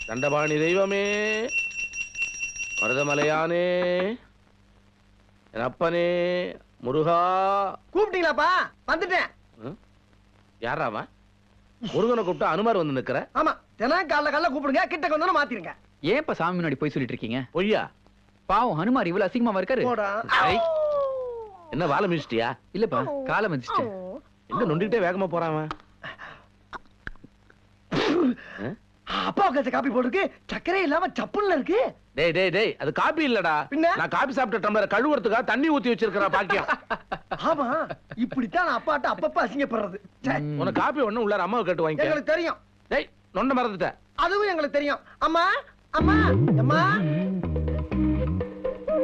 தண்டபாணி தெய்வமே, மருதமலையானே, என் அப்பனே, முருகா. கூப்பிட்டீங்களாப்பா? வந்துட்டேன். யாராமா? முருகனை கூப்பிட்டு அனுமார் வந்து நிக்கிற? ஆமா, தினம் காலைல கூப்பிடுங்க, கிட்ட கொஞ்சம் மாத்திருங்க. ஏன்ப்பா சாமி முன்னாடி போய் சொல்லிட்டு இருக்கீங்க? பொய்யா? பாவம் ஹனுமார் இவ்வளவு அசிங்கமா இருக்காரு. என்ன வாழை மிதிச்சிட்டியா? இல்லப்பா, காலை மிதிச்சிட்டேன். என்ன நொண்டிக்கிட்டே வேகமா போறான்? அப்பா கச்ச காப்பி போட்டுருக்கு, சக்கரே இல்லாம சப்புல்ல இருக்கு. டேய் டேய் டேய், அது காபி இல்லடா. நான் காபி சாப்பிட்ட டம்ளர் கழுவுறதுக்கா தண்ணி ஊத்தி வச்சிருக்கற பாக்கியம். ஆமா, இப்படித்தான் நான் அப்பாட்ட அப்பப்ப அசிங்கப்படுறது. உனக்கு காபி ஒண்ணு உள்ளார அம்மாவை கேட்டு வாங்கிக்க. எங்களுக்கு தெரியும். டேய், நொண்ட மறந்துட்ட. அதுவும் எங்களுக்கு தெரியும். அம்மா அம்மா அம்மா,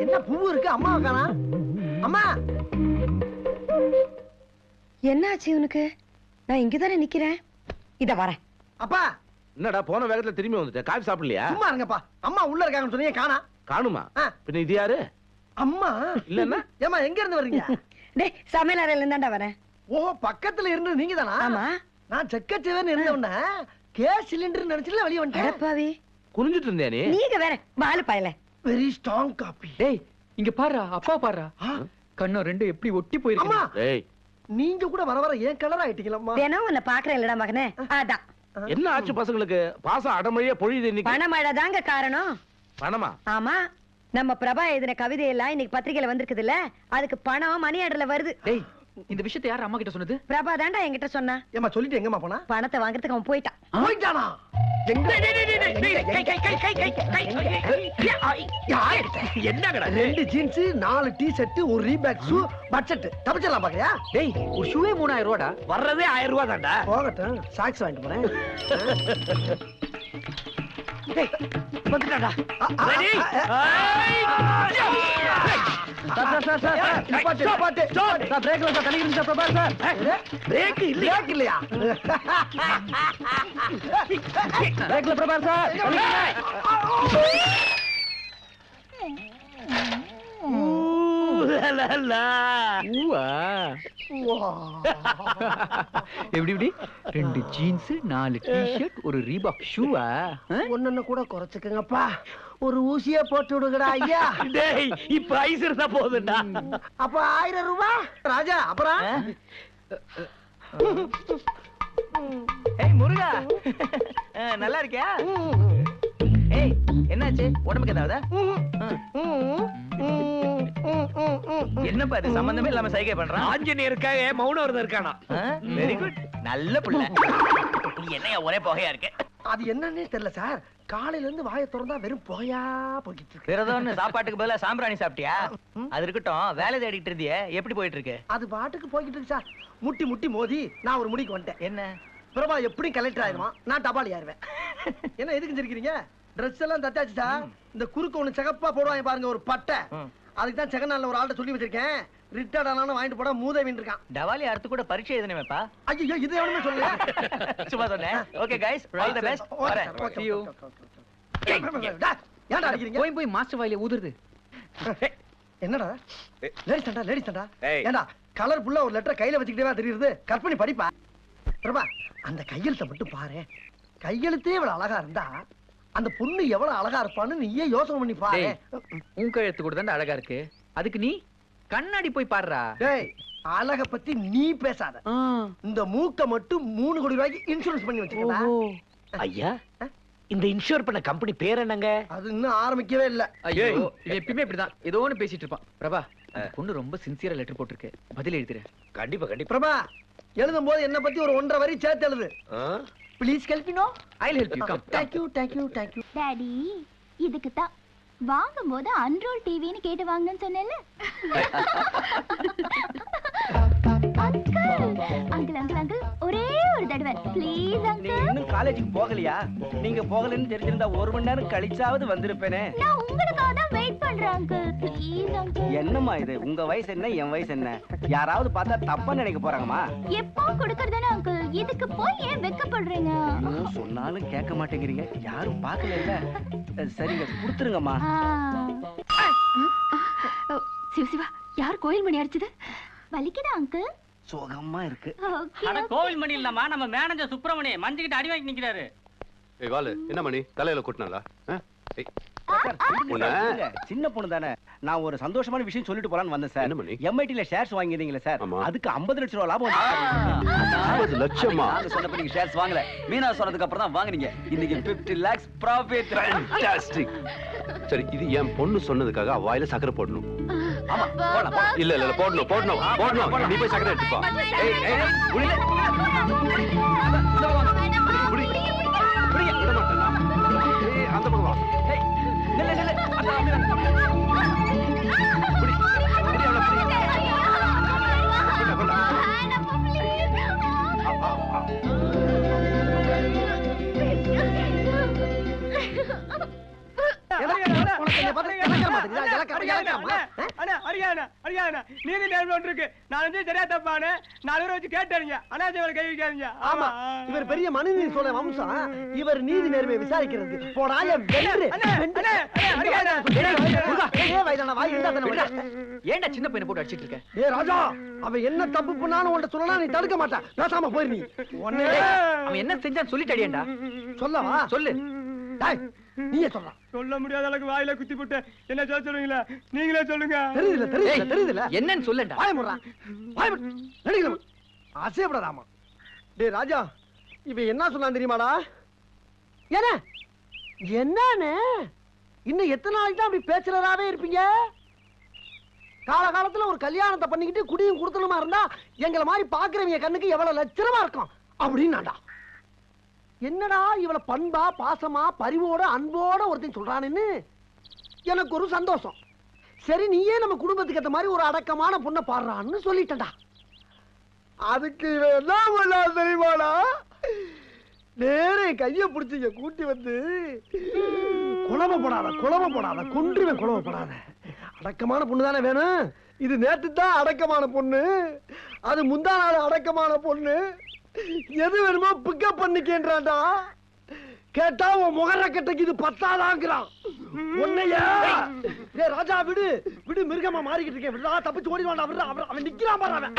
என்ன பூ இருக்கு அம்மா காணா? அம்மா, என்னாச்சு உனக்கு? நான் இங்கதானே நிக்கிறேன். இத வரேன். அப்பா, என்னடா போன வேகத்துல திரும்பி வந்துட்ட? காபி சாப்பிடலையா? சும்மா இருங்கப்பா. அம்மா உள்ள இருக்காங்கன்னு சொன்னீங்க, காணா? காணுமா? பின்ன இது யாரு? அம்மா இல்லன்னா ஏமா எங்க இருந்து வர்றீங்க? டேய், சமையல் அறையில இருந்தாண்டா வரேன். ஓ, பக்கத்துல இருந்து நீங்க தானா? ஆமா. நான் செக்கச்சேவன் இருந்தவன கேஸ் சிலிண்டர் நினைச்சுல வெளிய வந்துட்டேன். அடப்பாவி, குனிஞ்சிட்டு இருந்தே நீ. நீங்க வேற வாழை பாயல. Very strong coffee. டேய், இங்க பாருடா, அப்பா பாருடா. கண்ணு ரெண்டு எப்படி ஒட்டி போயிருக்கு. அம்மா, டேய், நீங்க கூட வர வர ஏன் கலர் ஆயிட்டீங்களம்மா? தினம் உன்னை பாக்குறேன் இல்லடா மகனே. அதான் என்ன ஆச்சு பசங்களுக்கு? பாசம் அடமழியா பொழியுது இன்னைக்கு. பணமழை தாங்க காரணம். பணமா? ஆமா, நம்ம பிரபா எழுதின கவிதை எல்லாம் இன்னைக்கு பத்திரிகையில வந்திருக்குதுல்ல, அதுக்கு பணம் மணி ஆர்டர்ல வருது. டேய், இந்த விஷயத்தை யார் அம்மா கிட்ட சொன்னது? பிரபா தாண்டா என்கிட்ட சொன்னா. ஏமா சொல்லிட்டு எங்கம்மா போனா? பணத்தை வாங்குறதுக்கு அவன் போயிட்டான். போயிட்டானா? என்னங்கடா? 2 ஜீன்ஸ், 4 டி-ஷர்ட், ஒரு ரீபேக் ஷூ, பட்ஜெட் தப்பிச்சலாம் பாக்கறியா? டேய், ஒரு ஷூவே 3000 ரூபாடா. வர்றதே 1000 ரூபாய் தான்டா. போகட்டும், சாக்ஸ் வாங்கிட்டு போறேன். டேய், வந்துட்டாடா. ரெடி? பிரேக் இல்லையா? எப்படி எப்படி? 2 ஜீன்ஸ், 4 டி-ஷர்ட், ஒரு ரீபாக் ஷூவா? ஒன்னு கூட குறைச்சுக்கங்கப்பா. ஒரு ஊசியே போட்டு விடுங்கடா ஐயா. டேய், இப்ப ஐஸ் இருந்தா போதும்டா. அப்ப 1000 ரூபாய் ராஜா. அப்புறம் ஏய் முருகா, நல்லா இருக்கியா? ஏய், என்னாச்சு? உடம்புக்கு ஏதாவது? என்னப்பா இது சம்பந்தமே இல்லாம சைகை பண்றான்? ஆஞ்சநேயருக்காக மௌன விரதம் இருக்கானா? வெரி குட், நல்ல பிள்ளை. நீ என்னையா ஒரே புகையா இருக்கு? அது என்னன்னே தெரியல சார். காலையில இருந்து வாயை திறந்தா வெறும் புகையா போய்கிட்டு இருக்கு. விரதம்னு சாப்பாட்டுக்கு பதிலா சாம்பிராணி சாப்பிட்டியா? அது இருக்கட்டும், வேலை தேடிட்டு இருந்தியே, எப்படி போயிட்டு இருக்கு? அது பாட்டுக்கு போய்கிட்டு இருக்கு சார். முட்டி முட்டி மோதி நான் ஒரு முடிக்கு வந்துட்டேன். என்ன? பிரபா எப்படி கலெக்டர் ஆயிருவான், நான் டபாலி ஆயிருவேன். என்ன எதுக்கு சிரிக்கிறீங்க? ட்ரெஸ் எல்லாம் தச்சாச்சு சார். இந்த குறுக்கு ஒண்ணு சிகப்பா போடுவாங்க பாருங்க, ஒரு பட்டை. அதுக்கு தான் செகண்ட் ஒரு ஆள்கிட்ட சொல்லி வச்சிருக்கேன். ரிட்டையர்ட் ஆனாலும் வாங்கிட்டு போட மூதேவின் இருக்கான். டவாலி அடுத்து கூட பரீட்சை எழுதணுமேப்பா. ஐயோ, இது எவனுமே சொல்லல. சும்மா சொன்னேன். Okay guys, all the best. வரேன். See you. ஏன்டா அடிக்கிறீங்க? போய் போய் மாஸ்டர் வாயில ஊதுறது. என்னடா லேடிஸ் தண்டா. ஏண்டா கலர்ஃபுல்லா ஒரு லெட்டர் கையில வச்சுக்கிட்டே தெரியுது. கற்பனை படிப்பா. பிரபா, அந்த கையெழுத்தை மட்டும் பாரு. கையெழுத்தே இவ்வளவு அழகா இருந்தா அந்த பொண்ணு எவ்வளவு அழகா இருப்பான்னு நீயே யோசனை பண்ணி பாரு. உன் கையெழுத்து கூட தான் அழகா இருக்கு. அதுக்கு நீ கண்ணாடி போய் பாருடா. டேய், அழக பத்தி நீ பேசாத. இந்த மூக்க மட்டும் 3 கோடி ரூபாய்க்கு இன்சூரன்ஸ் பண்ணி வச்சிருக்கேன். ஐயா, இந்த இன்சூர் பண்ண கம்பெனி பேர் என்னங்க? அது இன்னும் ஆரம்பிக்கவே இல்ல. ஐயோ, இவன் எப்பவுமே இப்படிதான் ஏதோ ஒன்னு பேசிட்டு இருப்பான். பிரபா, அந்த பொண்ணு ரொம்ப சின்சியரா லெட்டர் போட்டுருக்கு. பதில் எழுதுறேன். கண்டிப்பா கண்டிப்பா. பிரபா, எழுதும் போது என்ன பத்தி ஒரு 1.5 வரி சேர்த்து எழுது. Please help me. No, I'll help you. Come. Thank you. Daddy, இதுக்கு தான் வாங்கும்போது அன்ரோல் டிவின்னு கேட்டு வாங்கன்னு சொன்னேன்ல. அங்கிள் ஒரே ஒரு தடவை ப்ளீஸ் அங்கிள். இன்னும் காலேஜுக்கு போகலையா? நீங்க போகலன்னு தெரிஞ்சிருந்தா 1 மணி நேரம் கழிச்சாவது வந்திருப்பேனே. நான் உங்களுக்காக தான் வெயிட் பண்றேன் அங்கிள். Please uncle. என்னம்மா இது? உங்க வயசு என்ன, என் வயசு என்ன? யாராவது பார்த்தா தப்பா நினைக்க போறாங்கம்மா. எப்போ கொடுக்கறதானே அங்கிள், இதுக்கு போய் ஏன் வெக்கப்படுறீங்க? சொன்னாலும் கேட்க மாட்டேங்கிறீங்க. யாரும் பார்க்கல இல்ல. சரிங்க, கொடுத்துருங்கம்மா. சிவா, யார் கோயில் மணி அடிச்சது? வலிக்குதா அங்கிள்? சுகமா இருக்கு. கோவில் மணி இல்லம்மா, நம்ம மேனேஜர் சுப்பிரமணி மஞ்சுகிட்ட அடி வாங்கி நிக்கிறாரு. ஏய் வாலு, என்ன மணி தலையில கொட்டினாலா? சின்ன பொண்ணு தானே. நான் ஒரு சந்தோஷமான விஷயம் சொல்லிட்டு போலான்னு வந்தேன் சார். என்ன மணி? MIT-ல ஷேர்ஸ் வாங்கிருந்தீங்களே சார், ஆமா. அதுக்கு 50 லட்சம் ரூபாய் லாபம் 50 லட்சமா? நாங்க சொன்னப்ப நீங்க ஷேர்ஸ் வாங்கல, மீனா சொன்னதுக்கு அப்புறம் தான் வாங்குனீங்க. இன்னைக்கு 50 lakhs profit. Fantastic. சரி, இது என் பொண்ணு சொன்னதுக்காக அவ வாயில சக்கரை போடணும். ஆமா, போடலாம். இல்ல இல்ல போடணும் போடணும் போடணும். நீ போய் சக்கரை எடுத்துப்பா. ஏய் ஏய் புடி. புடி. புடி. விட மாட்டேனா? ஏய் அந்த பக்கம் வா. ஏய், நில்லு நில்லு. அதான் அப்படிதான். புடி. புடி அவளை புடி. கொண்டா, கொண்டா. நீதி நேர்மை இருக்கு. நான் வந்து சரியா தப்பானு 4 பேர் வச்சு கேட்டாருங்க. அனாஜவளை கை வைக்காதீங்க. ஆமா, இவர் பெரிய மனுநீதி சோழ வம்சம். இவர் நீதி நேர்மையை விசாரிக்கிறது. போடா என் வென்று. ஏன்டா சின்ன பையனை போட்டு அடிச்சிட்டு இருக்க? ஏ ராஜா, அவன் என்ன தப்பு பண்ணாலும் உன்கிட்ட சொல்லலாம், நீ தடுக்க மாட்டான். பேசாம போயிரு நீ. உன்னை அவன் என்ன செஞ்சான்னு சொல்லிட்டடியேண்டா. சொல்லவா? சொல்லு. டேய், நீயே சொல்ற. சொல்ல முடியாத அளவுக்கு வாயில குத்தி போட்டு என்ன சொல்ல சொல்லுவீங்களா? நீங்களே சொல்லுங்க. தெரியுதுல தெரியுதுல தெரியுதுல. என்னன்னு சொல்லண்டா. வாய முறான். வாய முற. நடிக்கல. ஆசைப்படாதாமா. டேய் ராஜா, இவன் என்ன சொன்னான் தெரியுமாடா? என்ன? என்னன்னு? இன்னும் எத்தனை நாளைக்கு தான் அப்படி பேச்சுறதாவே இருப்பீங்க? காலகாலத்துல ஒரு கல்யாணத்தை பண்ணிக்கிட்டு குடியும் குடுத்தனமா இருந்தா எங்களை மாதிரி பாக்குறவங்க கண்ணுக்கு எவ்வளவு லட்சணமா இருக்கும் அப்படின்னாடா. என்னடா இவளை பண்பா பாசமா பரிவோட அன்போட ஒருத்தன் சொல்றான்னு எனக்கு ஒரு சந்தோஷம். சரி, நீயே நம்ம குடும்பத்துக்கு ஏத்த மாதிரி ஒரு அடக்கமான பொண்ணை பாடுறான்னு சொல்லிட்டடா. அதுக்கு என்ன பண்ணா தெரியுமாடா? நேரே கைய பிடிச்சிங்க கூட்டி வந்து குழம்பப்படாத கொன்றுவேன். குழம்பப்படாத அடக்கமான பொண்ணு தானே வேணும். இது நேற்று தான் அடக்கமான பொண்ணு, அது முந்தா நாள் அடக்கமான பொண்ணு. எது வேணுமோ பிக்கப் பண்ணிக்கேன்றான்டா. கேட்டா உன் முகரக்கட்டைக்கு இது பத்தாதாங்கிறான். உன்னையா? டேய் ராஜா, விடு விடு, மிருகமா மாறிக்கிட்டு இருக்கேன். விடுடா, தப்பிச்சு ஓடி வாடா. விடுடா, அவன் நிக்கிறான் பாரு. அவன்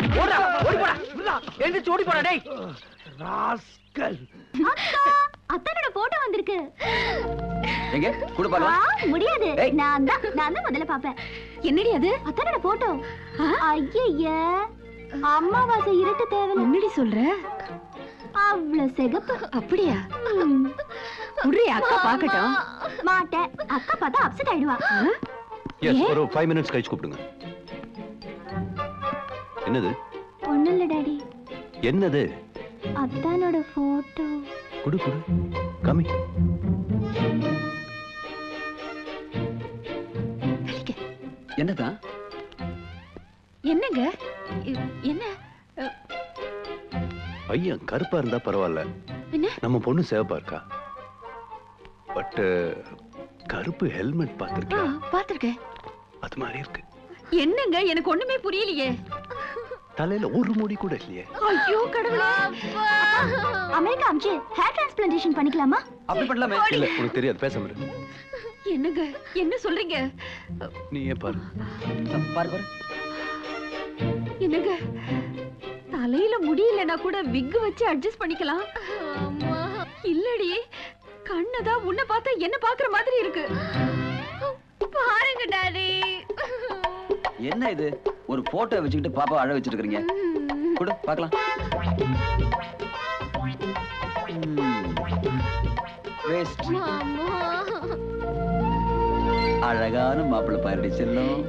ஓடி போடா. விடுடா. எழுந்திருச்சு ஓடி போடா டேய். ராஸ்கல். அத்தனோட போட்டோ வந்திருக்கு. எங்க குடு பாக்கலாம். முடியாது. நான் தான் முதல்ல பாப்பேன். என்னடி அது? அத்தனோட போட்டோ. ஐயய்ய, அம்மாவாசை இருட்டு தேவை. என்னடி சொல்ற? அவ்வளவு சிகப்பு. அப்படியா? உடனே அக்கா பாக்கட்டும். மாட்டேன். அக்கா பார்த்தா அப்செட் ஆயிடுவா. எஸ், ஒரு 5 minutes கழிச்சு கூப்பிடுங்க. என்னது? ஒண்ணும் இல்ல டாடி. என்னது? அத்தானோட போட்டோ. குடு குடு. கம்மி. என்னதான்? என்னங்க? என்ன? பையன் கருப்பா இருந்தா பரவாயில்ல, நம்ம பொண்ணு சேவப்பா இருக்கா. பட் கருப்பு ஹெல்மெட் பாத்திருக்கேன். பாத்திருக்கேன். அது மாதிரி இருக்கு. என்னங்க, எனக்கு ஒண்ணுமே புரியலையே. தலையில ஒரு முடி கூட இல்லையே. ஐயோ கடவுளே. அமெரிக்கா அம்ச்சி ஹேர் டிரான்ஸ்பிளான்டேஷன் பண்ணிக்கலாமா? அப்படி பண்ணலாமே. இல்ல, உனக்கு தெரியாது, பேசாம இரு. என்னங்க, என்ன சொல்றீங்க? நீயே பாரு. பாரு பாரு. என்னங்க, தலையில முடியலன்னா கூட விக் வச்சு அட்ஜஸ்ட் பண்ணிக்கலாம். இல்லடி, கண்ணதான் உன்னை பார்த்தா என்ன பாக்குற மாதிரி இருக்கு. பாருங்க டாடி. என்ன இது? ஒரு போட்டோ வச்சுக்கிட்டு பாப்பா அழ வச்சிட்டு இருக்கீங்க. குடு பார்க்கலாம். வேஸ்ட். அழகான மாப்பிள்ளை பாருடி செல்லம்.